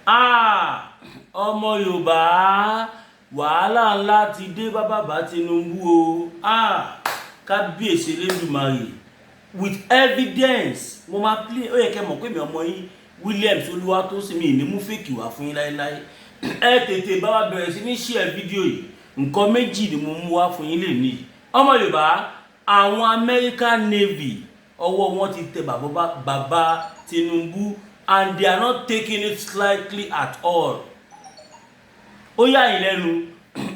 Ọmọ Yorùbá wàhálà ńlá ti dé bá bàbá Tinubu o. Kábíyèsí Elédùmarè with evidence mo máa play ó yẹ kẹ́ mọ̀ pé mi ọmọ yín Williams Olúwatósìn mi ní mú fèkì wá fún yín láéláé. Ẹ tètè bá wa bẹ̀rẹ̀ sí ní share fídíò yìí. Nǹkan méjì ni mo mú wá fún yín lè ní. Ọmọ Yorùbá àwọn American Navy ọwọ́ wọn ti tẹ bàbá Tinubu and they are not taking it slightly at all. Ó yà yín lẹ́nu,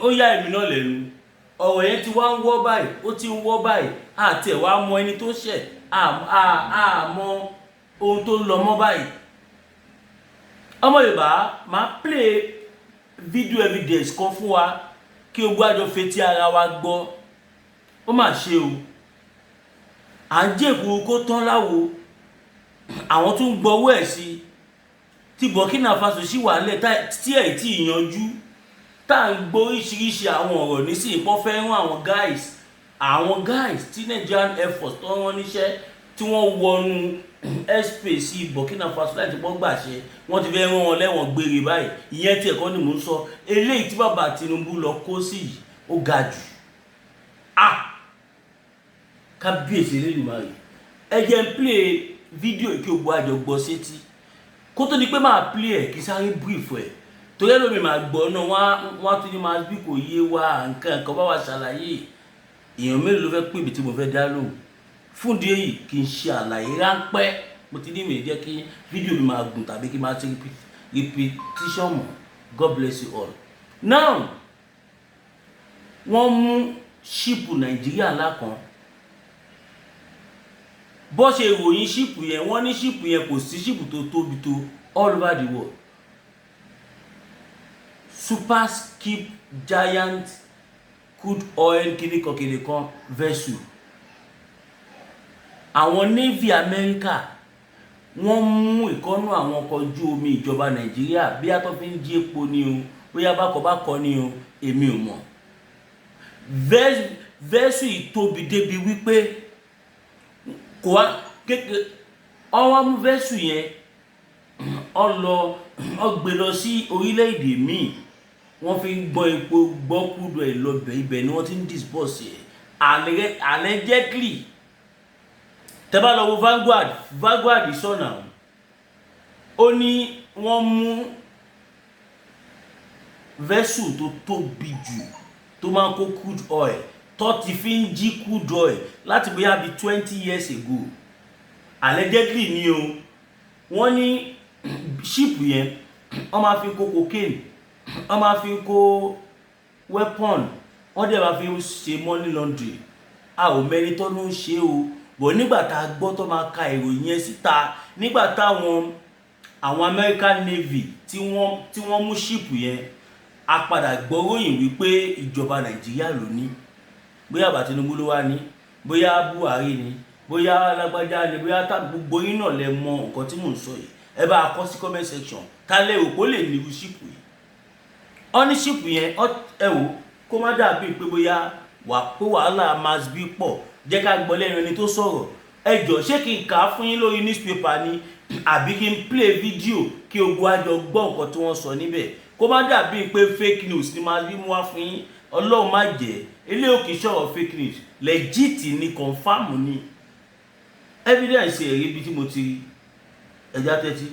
ó yà èmi náà lẹ́nu. Ọ̀rọ̀ yẹn ti wá ń wọ́ báyìí, ó ti ń wọ́ báyìí. Àti ẹ̀ wá mọ ẹni tó ṣẹ̀, mọ ohun tó ń lọ mọ́ báyìí. Ọmọ Yorùbá máa play video evidence kan fún wa kí o gbájọ fetí ara wa gbọ́. Ó mà ṣe o. À ń jèkú kó tán láwo. Àwọn tún gbọ́wọ́ ẹ̀ sí tí Burkina Faso sì wà lẹ̀ tí ẹ̀ tí ìyanjú tá ń gbọ́ oríṣiríṣi àwọn ọ̀rọ̀ nísìnyí pọ́n fẹ́ rán àwọn guys tí Nigerian Air Force tó rán níṣẹ́ tí wọ́n wọnú airspace Burkina Faso láti pọ́n gbàṣẹ wọ́n ti fẹ́ rán wọn lẹ́wọ̀n gbére báyìí. Ìyẹn tí ẹ̀kọ́ ni mò ń sọ eléyìí tí bàbá Tinubu lọ kó sí yìí ó ga jù. Kábíyèsí Elédùmarè ẹ jẹ́ n play fídíò kí o gbọ́ àjọ gbọ́ sétí kó tó di pé máa play ẹ̀ kí sáré brief ẹ̀ torí ẹlòmíì máa gbọ́ náà wọ́n á tún ní máa bí kò yé wa nǹkan bá wa ṣàlàyé èèyàn mélòó ló fẹ́ pè mí tí mo fẹ́ dá lóhùn fún ìdí èyí kí n ṣe àlàyé ráńpẹ́ mo ti ní mi jẹ́ kí fídíò mi máa gùn tàbí kí n máa ṣe repetition mọ́. God bless you all. Now wọ́n mú ṣíìpù Nàìjíríà lákan bó ṣe ròyìn ṣíìpù yẹn wọ́n ní ṣíìpù yẹn kò sí ṣíìpù tó tóbi tó all over the world. Super skip giant crude oil kìnìkan vessel. Àwọn Navy America wọ́n mú ìkọ́nú àwọn ọkọ̀ ojú omi ìjọba Nàìjíríà bí a tó fi ń jí epo ni o bóyá bákọ̀ ni o èmi ò mọ̀. Vessel ìtóbi débi wípé kò wá kékeré ọwọ́ mú vessel yẹn ọ gbé lọ sí orílẹ̀-èdè míì wọ́n fi ń gbọ́ epo gbọ́ kúrò ẹ̀ lọ́bẹ̀ ibẹ̀ ni wọ́n ti ń dispose ẹ̀ allegedly tẹ́ bá lọ wo Vanguard sọ̀nà ó ní wọ́n mú vessel tó tóbi jù tó máa ń kó crude oil tó ti fi ń jí crude oil láti bóyá bí 20 years ago allegedly ni o wọ́n ní ship yẹn wọ́n máa fi kó cocaine wọ́n máa fi kó weapon wọ́n dẹ̀ máa fi ṣe money laundry a ò mẹ́ni tó ló ń ṣe o bọ̀ nígbà tá a gbọ́ tó máa ka ìròyìn yẹn síta nígbà táwọn American Navy tí wọ́n mú ship yẹn a padà gbọ́ròyìn wípé ìjọba Nàìjíríà ló ní bóyá bàbá Tinubu ló wà ní bóyá Buhari ni bóyá lágbájá ni bóyá gbogbo yín náà lẹ mọ nǹkan tí mò ń sọ yìí ẹ bá kọ sí comment section ká lè rò kó lè ní irú ṣípù yìí ọ́níṣípù yẹn ẹ wò kó má dàbí pé bóyá pé wàhálà mass bí pọ̀ jẹ́ ká gbọ́ lẹ́nu ẹni tó sọ̀rọ̀ ẹ jọ̀ọ́ ṣé kí n kà á fún yín lórí newspaper ni àbí kí n play video kí ogun àjọ gbọ́ nǹkan tí wọ́n sọ níbẹ̀ kó má dàbí pé fake news ni mass bí mú wá fún yín Ọlọ́run má jẹ́ ilé òkè sọ̀rọ̀ fake news legit ni confam ni evidence ẹ̀rí bí tí mo ti ẹja tẹ́tí.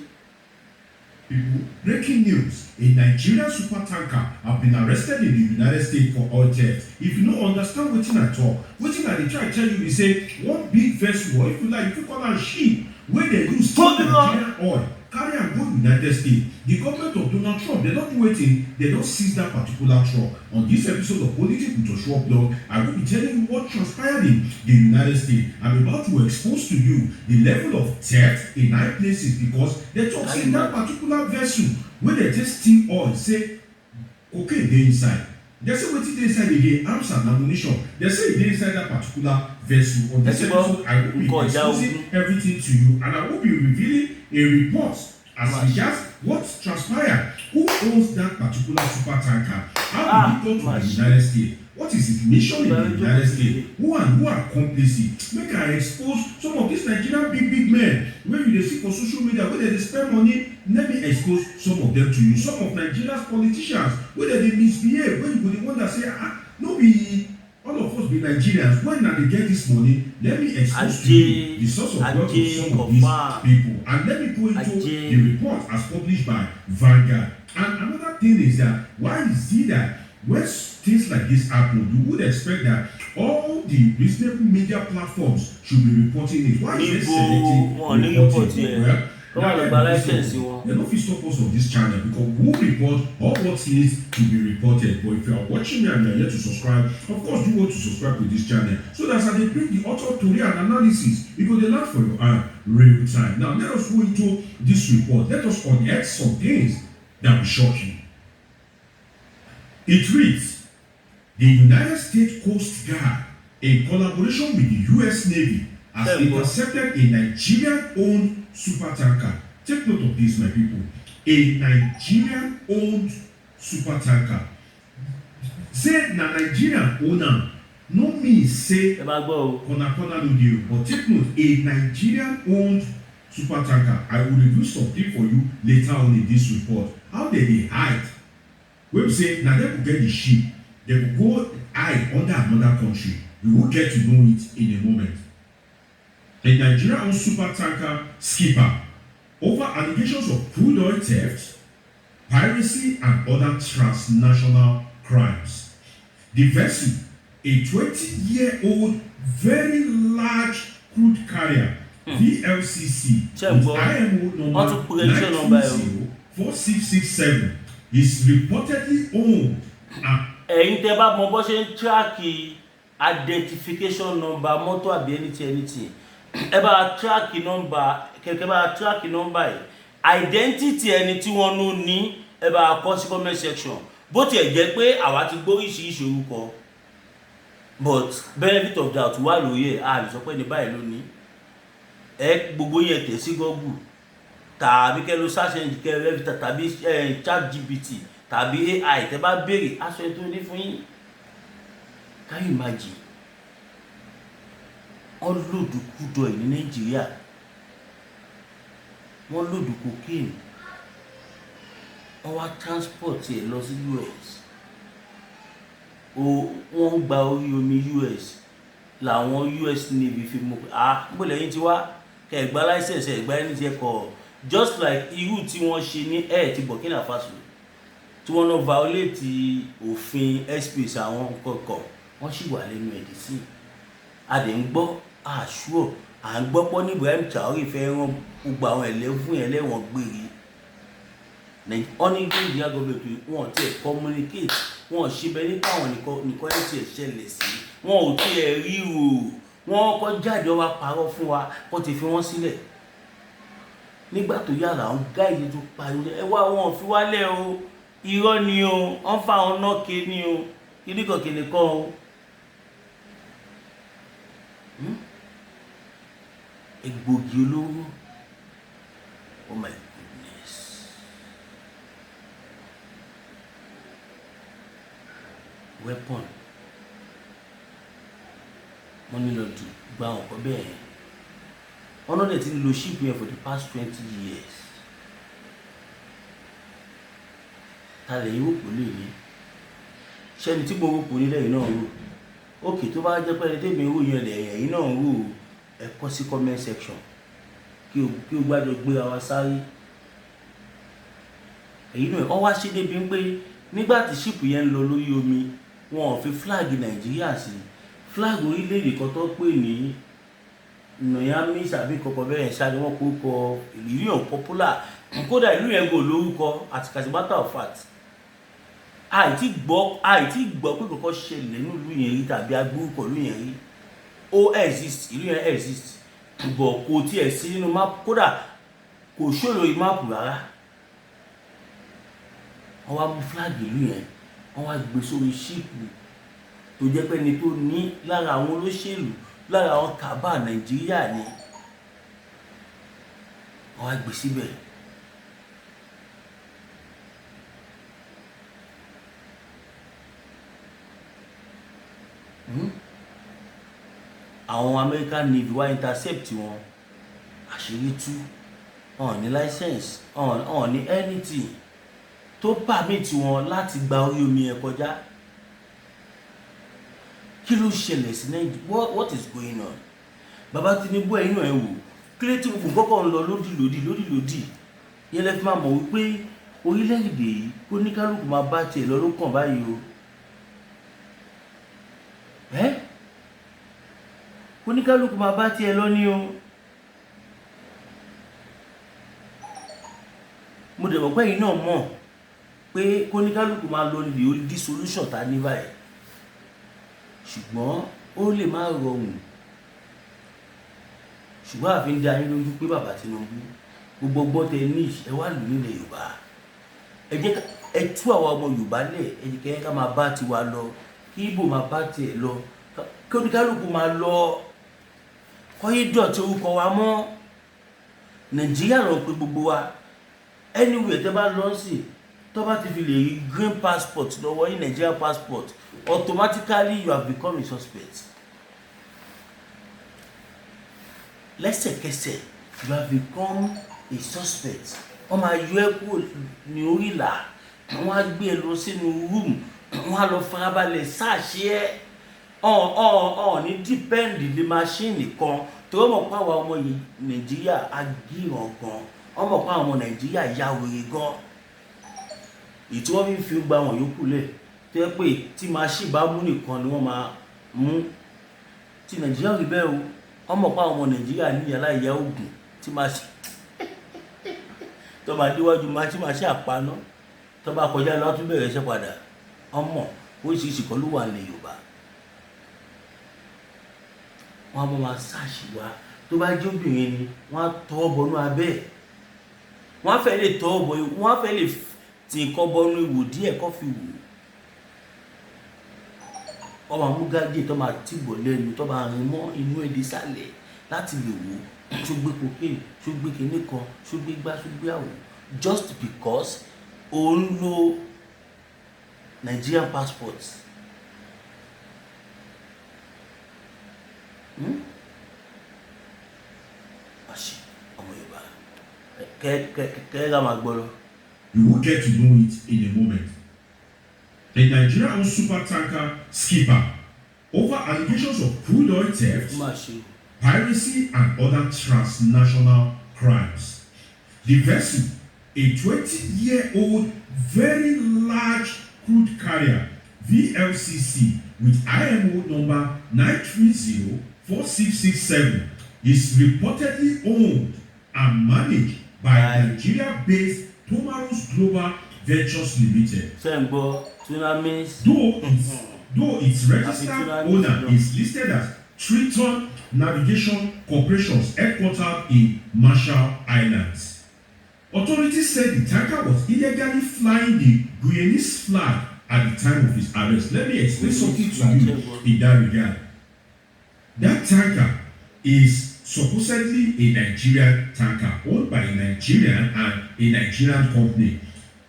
Breaking news: a Nigerian supertanker have been arrested in the United States for oil theft. If you no understand wetin I talk, wetin I dey try tell you be say one big vessel or if you like you call am ship wey dey use steal Nigerian oil carry am go United States. The government of Donald Trump dey don do wetin dey don seize that particular truck. On this episode of Politics with Joshua Blog, I will be telling you what transpired in the United States. I'm about to expose to you the level of theft in high places because they talk say that particular vessel wey dey take steal oil say cocaine dey inside. They say wetin dey inside again arms and ammunition. They say e dey inside that particular vessel. On this episode, I will be exposing everything to you and I will be revealing a report as regards what transpired Who owns that particular super tanker? How did it come to the United States? What is its mission in the United States? Who are complicit? Make I expose some of these Nigerian big men wey you dey see for social media wey dey spend money. Let me expose some of them to you. Some of Nigeria's politicians wey dey misbehave, wey you go dey wonder say no be all of us be Nigerians. When na dey get this money, let me expose to you the source of wealth of some of these people, and let me go into the report as published by Vanguard. And another thing is that why is it that when things like this happen, you would expect that all the reasonable media platforms should be reporting it? Why is there selective reporting? Well, they don't fit stop us on this channel because we report all what needs to be reported. But if you are watching me and you are yet to subscribe, of course you want to subscribe to this channel so that as they bring the author story and analysis, you go dey learn for your hand real time. Now let us go into this report. Let us unearth some things that will shock you. It reads, the United States Coast Guard, in collaboration with the U.S. Navy, has intercepted a Nigerian-owned supertanker. Take note of this, my people. A Nigerian-owned supertanker. Say na Nigerian owner, no mean say corner no deal. But take note, a Nigerian-owned supertanker. I will review something for you later on in this report. How they hide? When we say now they will get the ship, they will go hide under another country. You will get to know it in a moment. A Nigerian-owned supertanker skipper over allegations of crude oil theft, piracy, and other transnational crimes. The vessel, a 20-year-old, very large crude carrier, VLCC, with IMO number 9204667, is reportedly owned. Ẹ̀yin tẹ́ bá mọ bó ṣe ń tíráàkì identification number mọ́tò àbí anything ẹ bá tíráàkì number kẹ̀kẹ́ bá tíráàkì number yìí identity ẹni tí wọ́n ló ní ẹ bá kọ sí comment section bó tiẹ̀ jẹ́ pé àwa ti gbóríṣiríṣi orúkọ but benefit of doubt wà lóye a lè sọ pé ní báyìí ló ní ẹ gbogbo yẹn tẹ̀ sí Google tàbí kẹ́ ló search engine kẹ́ rẹ́fìtà tàbí ChatGPT tàbí AI tẹ́ bá béèrè aṣọ ètò ní fún yín. Can you imagine? Wọ́n lòdù kúdọ̀ ní Nàìjíríà, wọ́n lòdù cocaine, wọ́n wá transport ẹ̀ lọ sí US, wọ́n gba orí omi US làwọn US Navy fi mú níbo lẹ́yìn tí wá kẹ̀gbá license ẹ̀gbá ẹni tí ẹ kọ̀ just like irú tí wọ́n ṣe ní ẹ̀ ti Burkina Faso tí wọ́n lọ violate òfin airspace àwọn kọ̀ọ̀kan wọ́n sì wà lẹ́nu ẹ̀dí sí adé ń gbọ́ àṣùọ̀ à ń gbọ́ pọ́ ní Ibrahim Traoré fẹ́ rán gbogbo àwọn ẹlẹ́fún ẹlẹ́wọ̀n gbére wọ́n ní Nàìjíríà gọ́ọ̀mẹ̀ntì wọn ti ẹ̀ communicate wọn ṣe bẹ́ẹ̀ nípa àwọn nìkan ẹ̀ ti ẹ̀ ṣẹlẹ̀ sí wọn ò tí ẹ̀ rí o wọn kọ́ jáde wá parọ́ fún wa kó ti fi wọ́n sílẹ̀ nígbà tó yára àwọn gáàyè tó pariwo ẹ wá wọn fi wálẹ̀ o irọ́ ni o wọ́n fa àwọn náà ké ní o kìnnìkan o. Egbògi olóró, oh my goodness, weapon wọ́n ní lọ dù gba ọkọ̀ bẹ́ẹ̀ wọ́n náà dẹ̀ ti lo ship yẹn for the past 20 years. Ta lè yíwò pò lè ní ṣẹ́ni tí gbogbo pò nílẹ̀ yìí náà rò ókè tó bá jẹ́ pẹ́ni tèmi rò yẹn lẹ̀ yìí náà rò ẹ kọ sí comment section kí o gbájọ gbé wa sáré èyí náà wọ́n wá ṣe débi pé nígbà tí ship yẹn ń lọ lórí omi wọn ò fi flag Nàìjíríà sí flag orílẹ̀-èdè kan tó pè ní Miami àbí kọ̀ọ̀kan bẹ́ẹ̀ ṣáájú wọn kó kọ ìlú yẹn popular kódà ìlú yẹn gò lórúkọ àti as a matter of fact àìtí gbọ́ pé kọ̀ọ̀kan ṣẹlẹ̀ nílùú yẹn rí tàbí agbórúkọ ìlú yẹn rí ó exist ìlú yẹn exist bọ̀ kò tiẹ̀ sí nínú máàpù kódà kò ṣòro máàpù rárá wọ́n wá mú flag ìlú yẹn wọ́n wá gbé sórí ṣíìpù tó jẹ́ pé ẹni tó ní lára àwọn olóṣèlú lára àwọn kàbá Nàìjíríà ni wọ́n wá gbé síbẹ̀ àwọn American Navy wá intercept wọn, àṣírí tú, wọn ní license, wọn ní anything tó permit wọn láti gba orí omi ẹ̀ kọjá. Kí ló ṣẹlẹ̀ sí Nàìjíríà? What is going on? Bàbá Tinubu ẹ̀yin náà ẹ wò, kílé tí gbogbo kọ́kọ́ ń lọ lódì yẹn lẹ́ fi máa mọ̀ wípé orílẹ̀-èdè yìí kó ní kálukú máa bá tiẹ̀ lọ ló kàn báyìí o. Kó ní kálukú máa bá tiẹ̀ lọ ní o. Mo dẹ̀ mọ̀ pé ẹ̀yin náà mọ̀ pé kó ní kálukú máa lọ níbi olùdí solution tá ní báyìí, ṣùgbọ́n ó lè má rọrùn. Ṣùgbọ́n àfi ń dá yín lójú pé bàbá Tinubu gbogbo ọgbọ́n tẹ ní ẹ wá lù nílẹ̀ Yorùbá. Ẹ jẹ́ ẹ tú àwa ọmọ Yorùbá lẹ̀, ẹ jẹ́ kẹ́ ká máa bá tiwa lọ, kí Ìgbò máa bá tiẹ̀ lọ, kí oníkálukú máa lọ, kọ́yé dọ̀tí orúkọ wa mọ́. Nàìjíríà ló ń pe gbogbo wa. Anywhere tẹ́ bá lọ sí, tó bá ti fi lè rí green passport lọ́wọ́ yín, Nigerian passport, automatically you have become a suspect. Lẹ́sẹ̀kẹsẹ̀ you have become a suspect. Wọ́n máa yọ ẹ́ kúrò ní orí ìlà, wọ́n á gbé ẹ lọ sínú room, wọ́n á lọ farabalẹ̀ sáàṣì ẹ́. Ní depend lé machine kan tó mọ̀ pé àwọn ọmọ Nàìjíríà agíran gan, wọ́n mọ̀ pé àwọn ọmọ Nàìjíríà ya wèrè gan. Èyí tí wọ́n fi gba wọn yòókù lẹ̀ tó yẹ pé tí machine bá mú nìkan ni wọ́n máa mú. Ti Nàìjíríà rí bẹ́ẹ̀ o, wọ́n mọ̀ pé àwọn ọmọ Nàìjíríà ní yàrá ìyá ogun tí machine tó bá déwájú machine àpaná tó bá kọjá lọ tún bẹ̀rẹ̀ iṣẹ́ padà. Ọmọ oríṣiríṣi kan ló wà ní Yorùbá. Wọ́n á máa ṣáàṣì wá, tó bá jẹ́ obìnrin ni wọ́n á tọ́ bọnú abẹ́, wọ́n á fẹ́ lè tọ́ bọ, wọ́n á fẹ́ lè tí nǹkan bọnú ìwò díẹ̀ kó fi wò. Wọ́n máa mú gájì tó máa tìbọ̀ lẹ́nu, tó máa rìn mọ́ inú èdè sálẹ̀ láti lè wò ṣó gbé cocaine, ṣó gbé kinní kan, ṣó gbé gbá, ṣó gbé àwò, just because ó ń lo Nigerian passport. Àṣì ọmọ Yorùbá kẹ́ẹ́gà máa gbọ́ lọ. You will get to know it in a moment. The Nigerian super tanker skipper over allegations of crude oil theft, piracy, and other transnational crimes. The vessel, a 20-year-old, very large crude carrier, VLCC, with IMO number 9304667, is reportedly owned and managed by Nigeria-based Tomarus Global Ventures Limited. Though its registered owner is listed as Triton Navigation Corporation's headquartered in Marshall Islands. Authorities said the tanker was illegally flying the Guyanese flag at the time of his arrest. Let me explain something to you in that regard. That tanker is supposedly a Nigerian tanker owned by a Nigerian and a Nigerian company.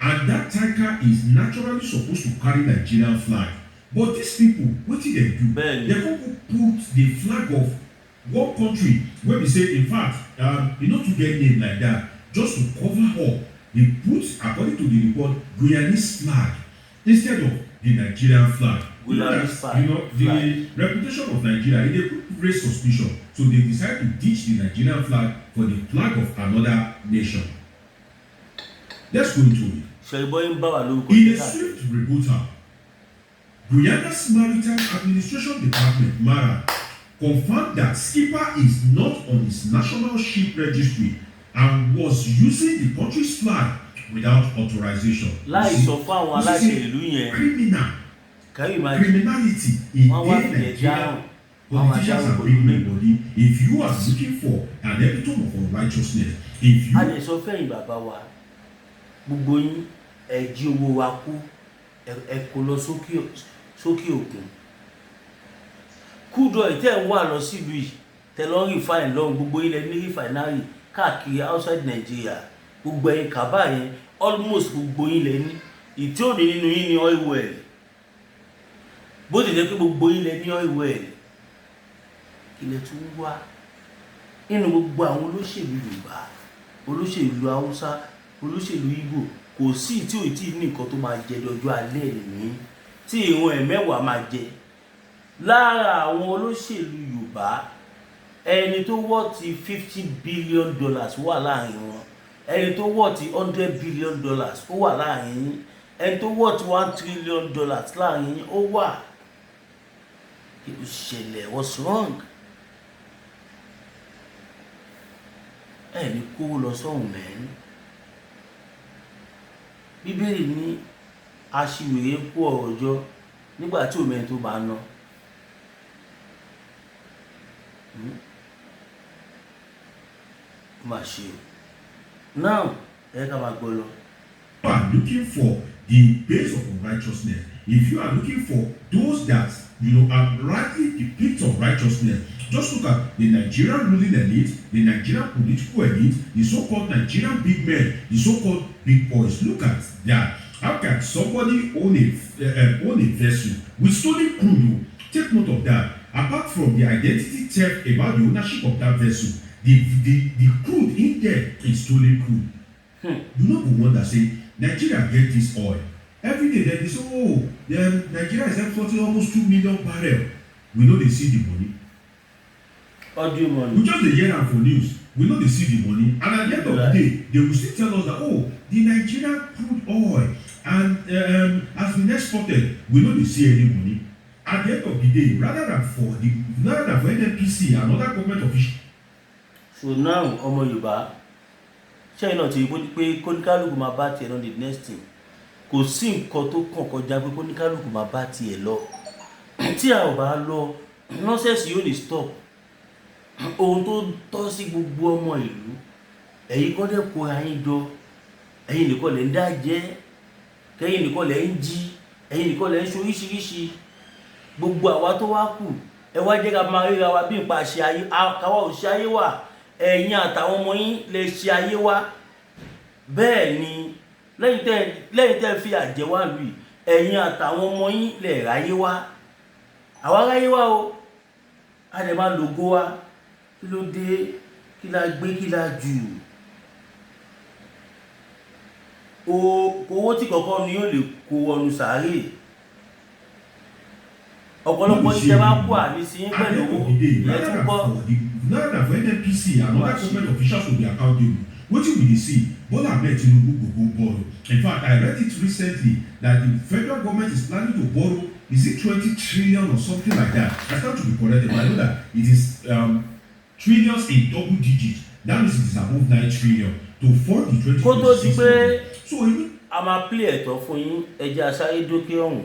And that tanker is naturally supposed to carry Nigerian flag. But these people, what did they do? They go put the flag of one country where we say, in fact, to get name like that, just to cover up. They put, according to the report, Guyanese flag instead of the Nigerian flag. The reputation of Nigeria, they could raise suspicion. So they decided to ditch the Nigerian flag for the flag of another nation. Let's go into it. In a swift rebuttal, Guyana's Maritime Administration Department, MARA, confirmed that skipper is not on its national ship registry and was using the country's flag without authorization. Criminality in Nigeria. Politicians are bringing the body. If you are looking for an epitome of unrighteousness, if you gbogbo yín ẹ jí owó wa kú ẹ kó lọ sókè òkun. Crude oil tẹ́ ń wà lọ sílùú yìí tẹ́ lọ refine lọ́hùn, gbogbo ilẹ̀ ní refinery káàkiri outside Nigeria, gbogbo ẹ̀yin kàbá yẹn almost gbogbo ilẹ̀ ní ìtí òní nínú yín ní oil well, bó ti jẹ́ pé gbogbo ilẹ̀ ní oil well. ilẹ̀ tún wá nínú gbogbo àwọn olóṣèlú Yorùbá, olóṣèlú Haúsá, olóṣèlú Ìgbò, kò sí tí ò tí ní nǹkan tó máa jẹ lọ́jọ́ alẹ́ ní tí ìwọ̀n ẹ̀mẹ́wàá máa jẹ. Lára àwọn olóṣèlú Yorùbá, ẹni tó wọ́ ti $50 billion wà láàrin wọn, ẹni tó wọ́ ti $100 billion ó wà láàrin yín, ẹni tó wọ́ ti $1 trillion láàrin yín ó wà. Kí ló ṣẹlẹ̀? What's wrong? Ẹni kó lọ sọ́hùn mẹ́rin. Bíbélì ní aṣiwèrè kó ọ̀rọ̀ jọ nígbà tí òmẹ́ni tó bá ná. Má ṣe o. Now, ẹ ká máa gbọ́ lọ. You are looking for the base of righteousness. If you are looking for those that are rightly the pit of righteousness, just look at the Nigerian ruling elite, the Nigerian political elite, the so-called Nigerian big men, the so-called big boys. Look at that. How can somebody own a vessel with stolen crude? Take note of that. Apart from the identity theft about the ownership of that vessel, the crude in there is stolen crude. You know the one that say Nigeria get this oil. Every day they say, oh, Nigeria is exporting almost 2 million barrels. We know they see the money. Audio money. We just hear am for news. We know they see the money. And at the end of the day, they will still tell us that, oh, the Nigerian crude oil and has been exported. We know they see any money. At the end of the day, rather than for NNPC and other government officials. So now, ọmọ Yorùbá, ṣé iná ti pé kóníkálùkù máa bá tiẹ̀ lọ the next thing. Kò sí nǹkan tó kàn kọjá pé kóníkálùkù máa bá tiẹ̀ lọ. Tí a ò bá lọ, nonsense yóò lè stop. Ohun tó tọ́ sí gbogbo ọmọ ìlú, ẹ̀yin kọ́ dẹ̀ kó ayín jọ, ẹ̀yin nìkan lẹ̀ ń dá jẹ, kẹ́yin nìkan lẹ̀ ń jí, ẹ̀yin nìkan lẹ̀ ń ṣe oríṣiríṣi. Gbogbo àwa tó wá kù, ẹ wá jẹ́ ká máa ríra wa bí ipa ṣe ayé, káwa ò ṣe ayé wà, ẹ̀yin àtàwọn ọmọ yín lè ṣe ayé wá. Bẹ́ẹ̀ ni lẹ́yìn tẹ́ fi àjẹ wá lù yìí, ẹ̀yin àtàwọn ọmọ yín lè ráyé wá. Àwa ráyé wá o, a lè máa lògo wa. Kí ló dé? Kí la gbé, kí la jù? Owó tí kọ̀ọ̀kan ni yóò lè kó wọnú sàárè. Ọ̀pọ̀lọpọ̀ ìjẹ́ bá kú àníṣe pẹ̀lú owó ẹ̀tún kọ́. Now that for NNPC and other government officials will be accountable, what you will see, Bola Ahmed Tinubu go borrow. In fact, I read it recently that the federal government is planning to borrow, is it 20 trillion or something like that? I stand to be corrected, but I know that it is trillions in double digits. That means it is above 9 trillion to fund the 2026. Kó tó di pé so a máa play ẹ̀tọ́ fún yín, ẹjẹ́ asáré dókè ọ̀hún.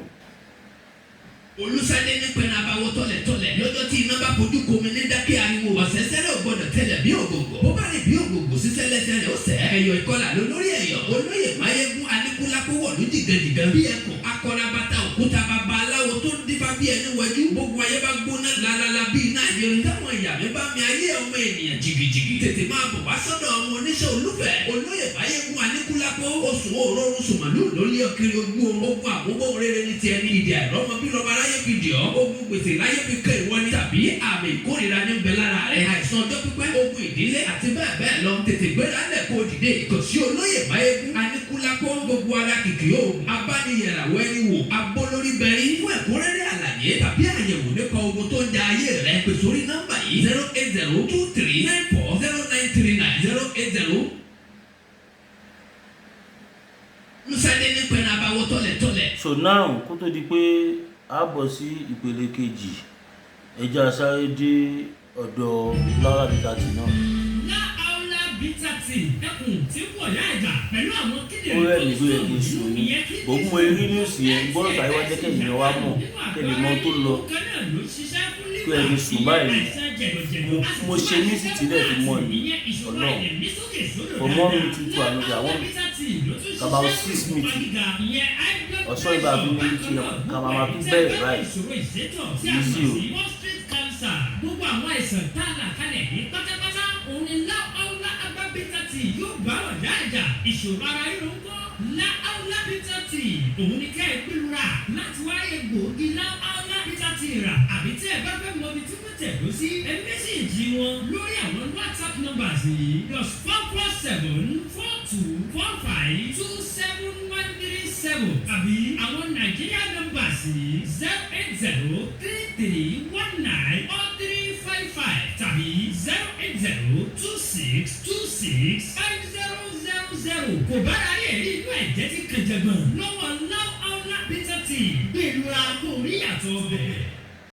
Olùsẹ́dé ní pẹ̀lú abáwọ̀ tọ̀lẹ̀tọ̀lẹ̀ lọ́jọ́ tí iná bá fojú komi ní dákẹ́ ariwo ọ̀sẹ̀sẹ̀rẹ̀ ò gbọ́dọ̀ tẹ̀lẹ̀ bí ògògò bó bá rìn bí ògògò sísẹ́lẹ̀sẹ̀rẹ̀ ó sẹ̀ ẹ̀yọ̀ ìkọlà lólórí ẹ̀yọ̀ olóyè máyégún aníkúlákó wọ̀lú jìgàjìgàn bí ẹkùn akọrabata òkúta bàbá aláwo tó ń dífá bí ẹni wẹjú gbogbo ayé bá gbóná lálálá bí iná ìrìn táwọn ìyàmí bá mi ayé ọmọ ènìyàn jìgìjìgì tètè máa bọ̀ wá sọ́dọ̀ ọmọ oníṣẹ́ olúfẹ́ olóyè máyégún aníkúlákó oṣù òórùn sùmàlú lórí ọkiri ojú ogun àbúgbò rere ní tiẹ̀ ní ìdí àìrọ́mọ bí lọ́ba aráyé fi dì ọ́ ogun gbèsè láyé fi kẹ́ ìwọ ni tàbí àmì ìkórìíra ní bẹ lára rẹ̀ àìsàn ọjọ́ pípẹ́ ogun ìdílé àti bẹ́ẹ̀ bẹ́ẹ̀ lọ tètè gbéra lẹ̀ kó dìde kò sí olóyè máyégún aníkúlákó gbogbo ara kìkì o abániyẹ̀ràwọ̀ ẹni wò abólórí bẹ̀rí fún ẹ̀kúnrẹ́rẹ́ àlàyé tàbí àyẹ̀wò nípa ogun tó ń ja ayé rẹ̀ pè sórí nọ́mbà yìí 08023940939 Musade ní pẹ̀lú abáwọ̀ tọ̀lẹ̀tọ̀lẹ̀. So now kó tó di pé a bọ̀ sí ìpele kejì, ẹjẹ́ asáré dé ọ̀dọ̀ Laura Bitati náà. Laura Bitati ẹkùn tí kò yá ẹ̀dà pẹ̀lú àwọn kíndìnrín ó rẹ̀ nígbó yẹ kí n sùn ní ògùn mo rí níwùsì yẹn gbọ́dọ̀ sáré wá jẹ́ kẹ́yìn wa mọ̀ kẹ́lẹ̀ mọ́ tó lọ kó ẹ̀ ní sùn báyìí mo ṣe ní sí tìlẹ̀ fi mọ́ ni ọ̀nà for more meeting to another I want about 6 meeting ọ̀ṣọ́ ìgbà fi ní kí kàmá máa fi bẹ́ẹ̀ ráì ní sí o. Gbogbo àwọn àìsàn tá a là kalẹ̀ ní pátápátá òun ni Laura Bitati yóò bá ọ̀dà àjà ìṣòro ara irun kọ́ Laura Bitati òun ni ká ẹ pẹ̀lú ra láti wáyé gbòógì Laura ọ̀la peter ti rà àbí tí ẹ bá fẹ́ mọ ibi tí wọ́n tẹ̀dó sí ẹ mẹ́sẹ̀jì wọn lórí àwọn WhatsApp numbers yìí +447-4245-27137 tàbí àwọn Nigeria numbers yìí 08033194355 tàbí 08026265000 kò bára rí èrí inú ẹ̀jẹ̀ tí kẹjẹgbọ̀n lọ́wọ́ Owo Awon peter ti gbèrú àpò orí àtọ̀ ọbẹ̀.